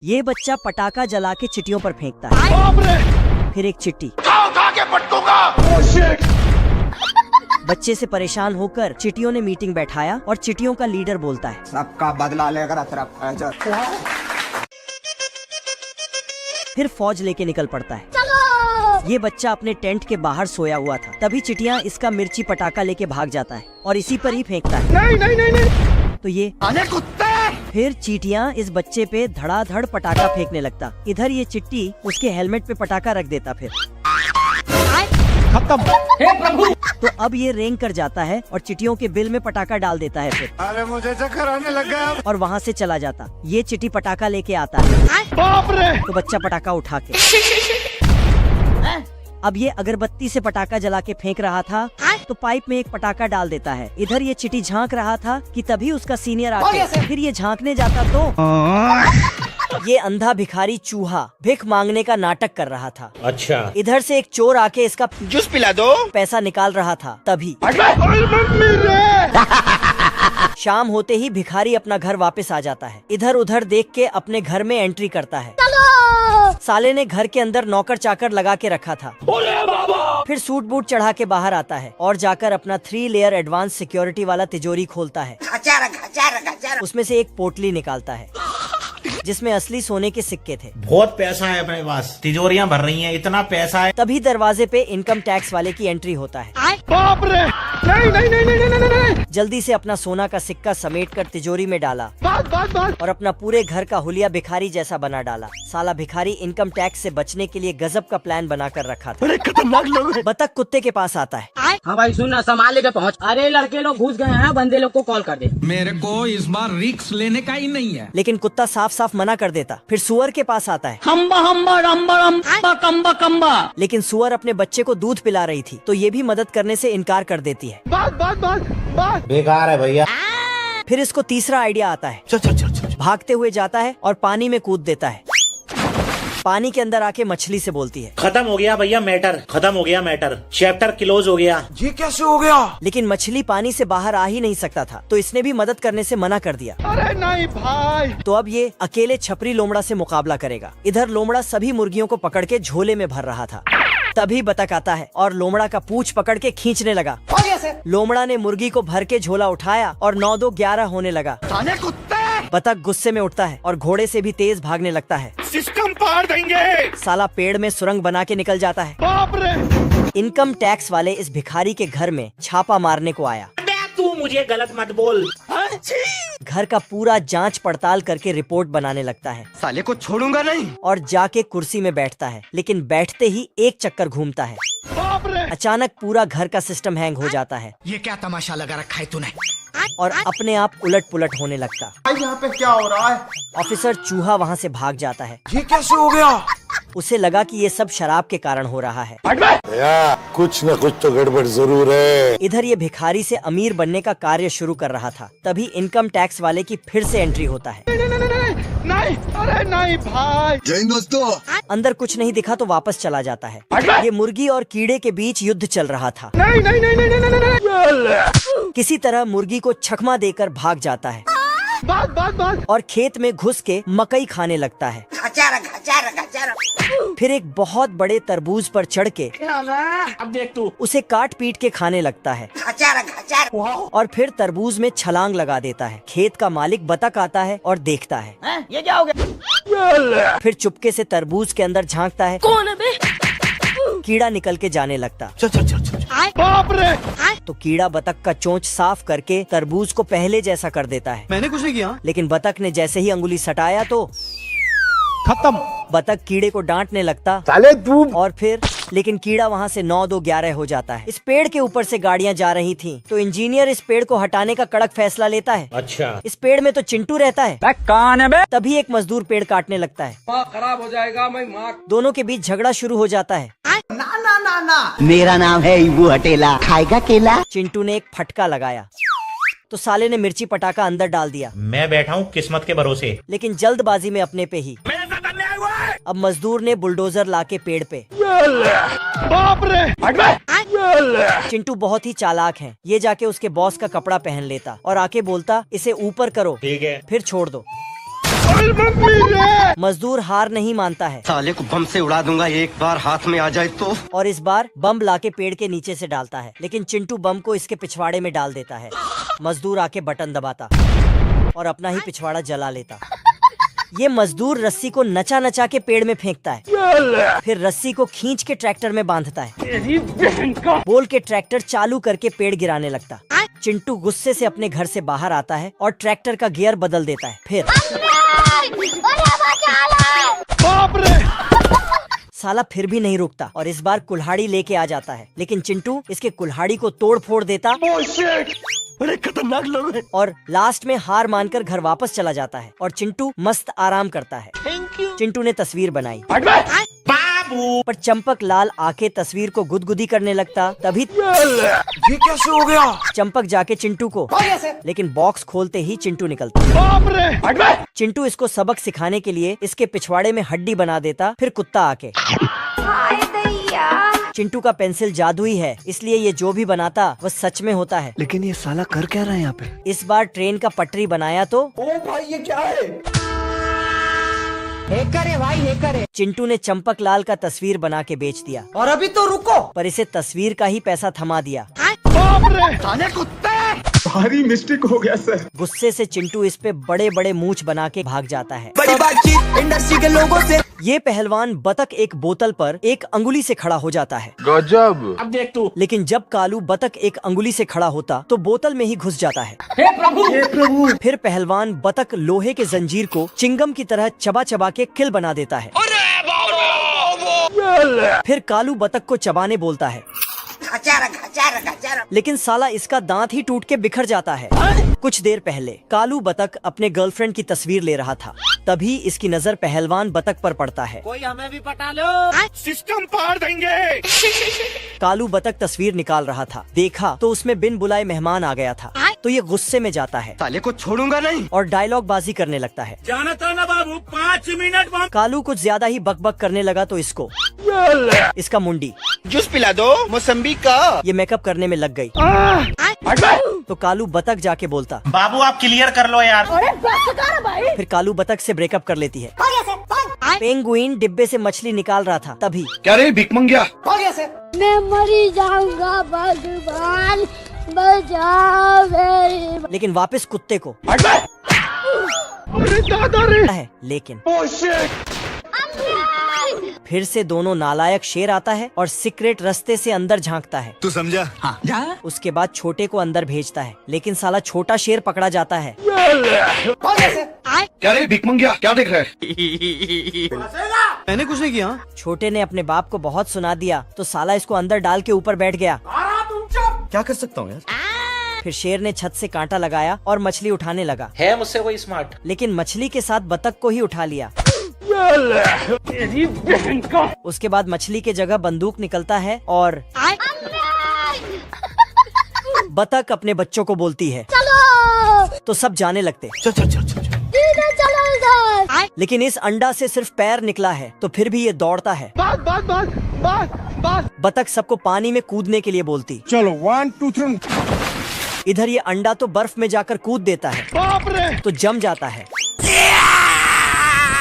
ये बच्चा पटाखा जला के चिट्टियों पर फेंकता है। फिर एक चिट्टी उठा के पटकूंगा। बच्चे से परेशान होकर चिट्टियों ने मीटिंग बैठाया और चिट्टियों का लीडर बोलता है, सबका बदला लेकर फिर फौज लेके निकल पड़ता है। ये बच्चा अपने टेंट के बाहर सोया हुआ था, तभी चिटिया इसका मिर्ची पटाखा लेके भाग जाता है और इसी पर ही फेंकता है। नहीं। तो ये कुत्ते। फिर चींटियां इस बच्चे पे धड़ाधड़ पटाखा फेंकने लगता। इधर ये चिट्टी उसके हेलमेट पे पटाखा रख देता। फिर खत्म। हे प्रभु। तो अब ये रेंग कर जाता है और चिटियों के बिल में पटाखा डाल देता है। फिर अरे मुझे चक्कर आने लग गया और वहाँ से चला जाता। ये चिट्टी पटाखा लेके आता है। बाप रे। तो बच्चा पटाखा उठा के अब ये अगरबत्ती से पटाखा जला के फेंक रहा था, तो पाइप में एक पटाखा डाल देता है। इधर ये चिट्टी झांक रहा था कि तभी उसका सीनियर आके फिर ये झांकने जाता तो ये अंधा भिखारी चूहा भिख मांगने का नाटक कर रहा था। अच्छा। इधर से एक चोर आके इसका जूस पिला दो। पैसा निकाल रहा था। तभी शाम होते ही भिखारी अपना घर वापस आ जाता है। इधर उधर देख के अपने घर में एंट्री करता है। साले ने घर के अंदर नौकर चाकर लगा के रखा था। फिर सूट बूट चढ़ा के बाहर आता है और जाकर अपना 3 लेयर एडवांस सिक्योरिटी वाला तिजोरी खोलता है। उसमें से एक पोटली निकालता है जिसमें असली सोने के सिक्के थे। बहुत पैसा है अपने पास, तिजोरियां भर रही हैं, इतना पैसा है। तभी दरवाजे पे इनकम टैक्स वाले की एंट्री होता है। बाप रे। नहीं। जल्दी से अपना सोना का सिक्का समेटकर तिजोरी में डाला बात। और अपना पूरे घर का हुलिया भिखारी जैसा बना डाला। साला भिखारी इनकम टैक्स से बचने के लिए गजब का प्लान बना कर रखा था। अरे खतरनाक लोग। बतख कुत्ते के पास आता है। हाँ भाई सुन ना, संभाल के पहुँच। अरे लड़के लोग घुस गए हैं, बंदे लोग को कॉल कर दे। मेरे को इस बार रिस्क लेने का ही नहीं है। लेकिन कुत्ता साफ साफ मना कर देता। फिर सुअर के पास आता है। कम्बा। लेकिन सुअर अपने बच्चे को दूध पिला रही थी, तो ये भी मदद करने से इनकार कर देती है। बात। बेकार है भैया। फिर इसको तीसरा आइडिया आता है। चल। भागते हुए जाता है और पानी में कूद देता है। पानी के अंदर आके मछली से बोलती है, खत्म हो गया भैया मैटर, खत्म हो गया मैटर, चैप्टर क्लोज हो गया। ये कैसे हो गया? लेकिन मछली पानी से बाहर आ ही नहीं सकता था, तो इसने भी मदद करने से मना कर दिया। अरे नहीं भाई। तो अब ये अकेले छपरी लोमड़ा से मुकाबला करेगा। इधर लोमड़ा सभी मुर्गियों को पकड़ के झोले में भर रहा था। तभी बतख आता है और लोमड़ा का पूंछ पकड़ के खींचने लगा। लोमड़ा ने मुर्गी को भर के झोला उठाया और 9 2 11 होने लगा। कुत्ते। बतख गुस्से में उठता है और घोड़े से भी तेज भागने लगता है। सिस्टम पार देंगे। साला पेड़ में सुरंग बना के निकल जाता है। बाप रे। इनकम टैक्स वाले इस भिखारी के घर में छापा मारने को आया। तू मुझे गलत मत बोल। घर का पूरा जांच पड़ताल करके रिपोर्ट बनाने लगता है। साले को छोड़ूंगा नहीं। और जाके कुर्सी में बैठता है, लेकिन बैठते ही एक चक्कर घूमता है। बाप रे। अचानक पूरा घर का सिस्टम हैंग हो जाता है ये क्या तमाशा लगा रखा है तूने? और अपने आप उलट पुलट होने लगता। यहाँ पे क्या हो रहा है? ऑफिसर चूहा वहाँ से भाग जाता है। ये कैसे हो गया? उसे लगा कि ये सब शराब के कारण हो रहा है। कुछ न कुछ तो गड़बड़ जरूर है। इधर ये भिखारी से अमीर बनने का कार्य शुरू कर रहा था। तभी इनकम टैक्स वाले की फिर से एंट्री होता है। नहीं। अरे नहीं भाई। जय हिंद दोस्तों। अंदर कुछ नहीं दिखा तो वापस चला जाता है। ये मुर्गी और कीड़े के बीच युद्ध चल रहा था। नहीं। किसी तरह मुर्गी को छकमा देकर भाग जाता है। बात। और खेत में घुस के मकई खाने लगता है। फिर एक बहुत बड़े तरबूज पर चढ़ के अब देख तू। उसे काट पीट के खाने लगता है। और फिर तरबूज में छलांग लगा देता है। खेत का मालिक बतख आता है और देखता है। ये क्या हो गया? फिर चुपके से तरबूज के अंदर झांकता है। कौन है बे? कीड़ा निकल के जाने लगता। चल। बाप रे। तो कीड़ा बतख का चोंच साफ करके तरबूज को पहले जैसा कर देता है। मैंने कुछ नहीं किया। लेकिन बतख ने जैसे ही अंगुली सटाया तो खत्म। बतख कीड़े को डांटने लगता। साले तू। और फिर लेकिन कीड़ा वहाँ से 9 2 11 हो जाता है। इस पेड़ के ऊपर से गाड़ियाँ जा रही थीं, तो इंजीनियर इस पेड़ को हटाने का कड़क फैसला लेता है। अच्छा। इस पेड़ में तो चिंटू रहता है। कौन है बे? तभी एक मजदूर पेड़ काटने लगता है। खराब हो जाएगा मैं माँ। दोनों के बीच झगड़ा शुरू हो जाता है। ना। मेरा नाम है इबू हटेला, खाएगा केला? चिंटू ने एक फटका लगाया तो साले ने मिर्ची पटाखा अंदर डाल दिया। मैं बैठा हूँ किस्मत के भरोसे। लेकिन जल्दबाजी में अपने पे ही। अब मजदूर ने बुलडोजर लाके पेड़ पे। बाप रे। चिंटू बहुत ही चालाक है। ये जाके उसके बॉस का कपड़ा पहन लेता और आके बोलता, इसे ऊपर करो। ठीक है। फिर छोड़ दो। मजदूर हार नहीं मानता है साले को बम से उड़ा दूंगा एक बार हाथ में आ जाए तो। और इस बार बम लाके पेड़ के नीचे से डालता है, लेकिन चिंटू बम को इसके पिछवाड़े में डाल देता है। मजदूर आके बटन दबाता और अपना ही पिछवाड़ा जला लेता। ये मजदूर रस्सी को नचा नचा के पेड़ में फेंकता है, फिर रस्सी को खींच के ट्रैक्टर में बांधता है। बोल के ट्रैक्टर चालू करके पेड़ गिराने लगता। चिंटू गुस्से से अपने घर से बाहर आता है और ट्रैक्टर का गियर बदल देता है। फिर बाप रे! साला फिर भी नहीं रुकता और इस बार कुल्हाड़ी लेके आ जाता है, लेकिन चिंटू इसके कुल्हाड़ी को तोड़ फोड़ देता। बड़े खतरनाक लोग हैं। और लास्ट में हार मानकर घर वापस चला जाता है और चिंटू मस्त आराम करता है। चिंटू ने तस्वीर बनाई, पर चंपक लाल आके तस्वीर को गुदगुदी करने लगता। तभी ये कैसे हो गया? चंपक जाके चिंटू को, लेकिन बॉक्स खोलते ही चिंटू निकलता। बाप रे! चिंटू इसको सबक सिखाने के लिए इसके पिछवाड़े में हड्डी बना देता। फिर कुत्ता आके, चिंटू का पेंसिल जादुई है, इसलिए ये जो भी बनाता वह सच में होता है। लेकिन ये साला कर क्या रहा है यहाँ पे? इस बार ट्रेन का पटरी बनाया तो ओ भाई ये क्या है? हैकर है भाई, हैकर है। चिंटू ने चंपक लाल का तस्वीर बना के बेच दिया, और अभी तो रुको, पर इसे तस्वीर का ही पैसा थमा दिया। बाप रे! साले कुत्ते! भारी मिस्टेक हो गया सर। गुस्से से चिंटू इस पे बड़े बड़े मूंछ बना के भाग जाता है। बड़ी बातचीत इंडस्ट्री के लोगों से। ये पहलवान बतख एक बोतल पर एक अंगुली से खड़ा हो जाता है। गजब! अब देख तू। लेकिन जब कालू बतख एक अंगुली से खड़ा होता तो बोतल में ही घुस जाता है। हे प्रभु! फिर पहलवान बतख लोहे के जंजीर को चिंगम की तरह चबा चबा के किल बना देता है। फिर कालू बतख को चबाने बोलता है, लेकिन साला इसका दांत ही टूट के बिखर जाता है। कुछ देर पहले कालू बतख अपने गर्लफ्रेंड की तस्वीर ले रहा था, तभी इसकी नजर पहलवान बतख पर पड़ता है। कोई हमें भी पटा लो। सिस्टम पार देंगे। कालू बतख तस्वीर निकाल रहा था, देखा तो उसमें बिन बुलाए मेहमान आ गया था, तो ये गुस्से में जाता है साले को छोड़ूंगा नहीं। और डायलॉग बाजी करने लगता है। जाना था ना बाबू, 5 मिनट बाद। कालू कुछ ज्यादा ही बकबक करने लगा तो इसका मुंडी जूस पिला दो मौसम्बी का। ये मेकअप करने में लग गई। तो कालू बतख जाके बोलता, बाबू आप क्लियर कर लो यार। फिर कालू बतख से ब्रेकअप कर लेती है। पेंगुइन डिब्बे से मछली निकाल रहा था, तभी क्या रे भिख मंगिया? मैं मरी जाऊंगा भगवान, बचाओ मेरी। लेकिन वापस कुत्ते को अरे दादा रे! है। लेकिन ओह शिट! फिर से दोनों नालायक शेर आता है और सीक्रेट रास्ते से अंदर झांकता है। तू समझा? हाँ। उसके बाद छोटे को अंदर भेजता है, लेकिन साला छोटा शेर पकड़ा जाता है। क्या रे भिख मंगिया, क्या देख रहा है? मैंने कुछ नहीं किया। छोटे ने अपने बाप को बहुत सुना दिया तो साला इसको अंदर डाल के ऊपर बैठ गया। क्या कर सकता हूँ यार? फिर शेर ने छत से कांटा लगाया और मछली उठाने लगा, है मुझसे कोई स्मार्ट? लेकिन मछली के साथ बतख को ही उठा लिया। उसके बाद मछली के जगह बंदूक निकलता है और बतख अपने बच्चों को बोलती है, तो सब जाने लगते। लेकिन इस अंडा से सिर्फ पैर निकला है तो फिर भी ये दौड़ता है। बतख सबको पानी में कूदने के लिए बोलती। चलो 1 2 3। इधर ये अंडा तो बर्फ में जाकर कूद देता है, बाप रे! तो जम जाता है।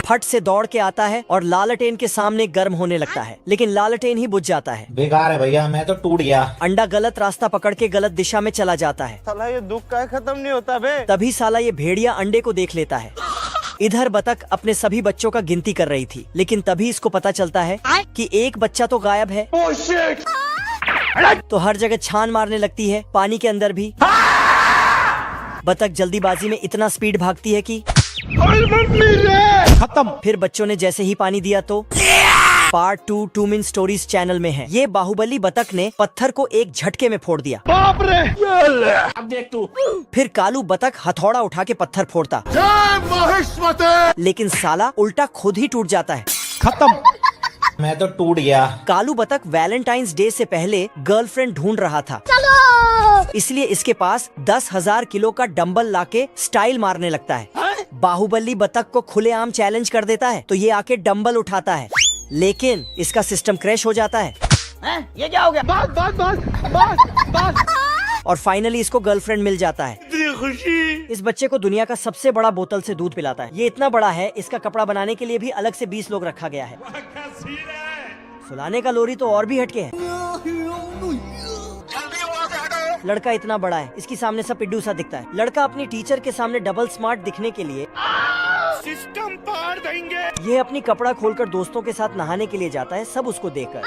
फट से दौड़ के आता है और लालटेन के सामने गर्म होने लगता है, लेकिन लालटेन ही बुझ जाता है। बेकार है भैया, मैं तो टूट गया। अंडा गलत रास्ता पकड़ के गलत दिशा में चला जाता है। साला ये दुख का खत्म नहीं होता बे। तभी साला ये भेड़िया अंडे को देख लेता है। इधर बतख अपने सभी बच्चों का गिनती कर रही थी, लेकिन तभी इसको पता चलता है कि एक बच्चा तो गायब है। Oh shit! तो हर जगह छान मारने लगती है, पानी के अंदर भी। बतख जल्दीबाजी में इतना स्पीड भागती है कि खत्म। फिर बच्चों ने जैसे ही पानी दिया तो पार्ट 2 टू मिन स्टोरीज चैनल में है। ये बाहुबली बतख ने पत्थर को एक झटके में फोड़ दिया। बाप रे! अब देख तू। फिर कालू बतख हथौड़ा उठा के पत्थर फोड़ता, लेकिन साला उल्टा खुद ही टूट जाता है। खत्म। मैं तो टूट गया। कालू बतख वैलेंटाइंस डे से पहले गर्लफ्रेंड ढूंढ रहा था, इसलिए इसके पास 10,000 किलो का डंबल लाके स्टाइल मारने लगता है। बाहुबली बतख को खुलेआम चैलेंज कर देता है तो ये आके डंबल उठाता है, लेकिन इसका सिस्टम क्रैश हो जाता है। ये क्या हो गया? बस। और फाइनली इसको गर्लफ्रेंड मिल जाता है। इतनी खुशी। इस बच्चे को दुनिया का सबसे बड़ा बोतल से दूध पिलाता है। ये इतना बड़ा है, इसका कपड़ा बनाने के लिए भी अलग से 20 लोग रखा गया है। सुलाने का लोरी तो और भी हटके है। लड़का इतना बड़ा है, इसके सामने सब पिड्डू सा दिखता है। लड़का अपनी टीचर के सामने डबल स्मार्ट दिखने के लिए सिस्टम पार देंगे। ये अपनी कपड़ा खोलकर दोस्तों के साथ नहाने के लिए जाता है, सब उसको देखकर।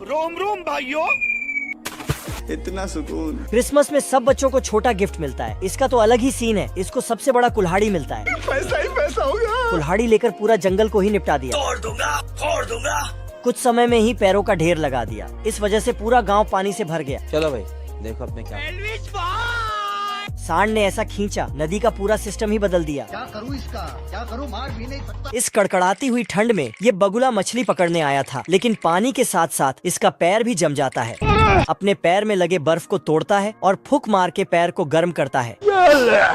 रोम रोम भाइयों। इतना सुकून। क्रिसमस में सब बच्चों को छोटा गिफ्ट मिलता है। इसका तो अलग ही सीन है। इसको सबसे बड़ा कुल्हाड़ी मिलता है। पैसा ही पैसा होगा। कुल्हाड़ी लेकर पूरा जंगल को ही निपटा दिया। फोड़ दूंगा। कुछ समय में ही पैरों का ढेर लगा दिया। इस वजह से पूरा गांव पानी से भर गया। चलो भाई देखो अपने क्या। सांड ने ऐसा खींचा, नदी का पूरा सिस्टम ही बदल दिया। क्या करूँ इसका, क्या करूँ, मार भी नहीं सकता। इस कड़कड़ाती हुई ठंड में ये बगुला मछली पकड़ने आया था, लेकिन पानी के साथ साथ इसका पैर भी जम जाता है। अपने पैर में लगे बर्फ को तोड़ता है और फूंक मार के पैर को गर्म करता है।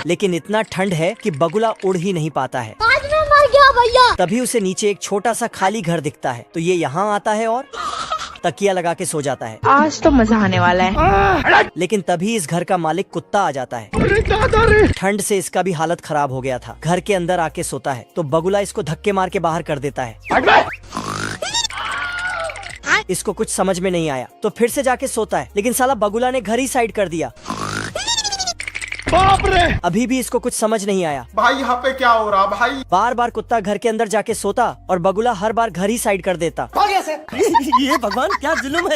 लेकिन इतना ठंड है कि बगुला उड़ ही नहीं पाता है। आज मैं मर गया भैया। तभी उसे नीचे एक छोटा सा खाली घर दिखता है, तो ये यहाँ आता है और तकिया लगा के सो जाता है। आज तो मजा आने वाला है। लेकिन तभी इस घर का मालिक कुत्ता आ जाता है। ठंड से इसका भी हालत खराब हो गया था। घर के अंदर आके सोता है तो बगुला इसको धक्के मार के बाहर कर देता है। इसको कुछ समझ में नहीं आया तो फिर से जाके सोता है, लेकिन साला बगुला ने घर ही साइड कर दिया। बाप रे। अभी भी इसको कुछ समझ नहीं आया। भाई यहाँ पे क्या हो रहा भाई। बार बार कुत्ता घर के अंदर जाके सोता और बगुला हर बार घर ही साइड कर देता। ये भगवान क्या जुल्म है।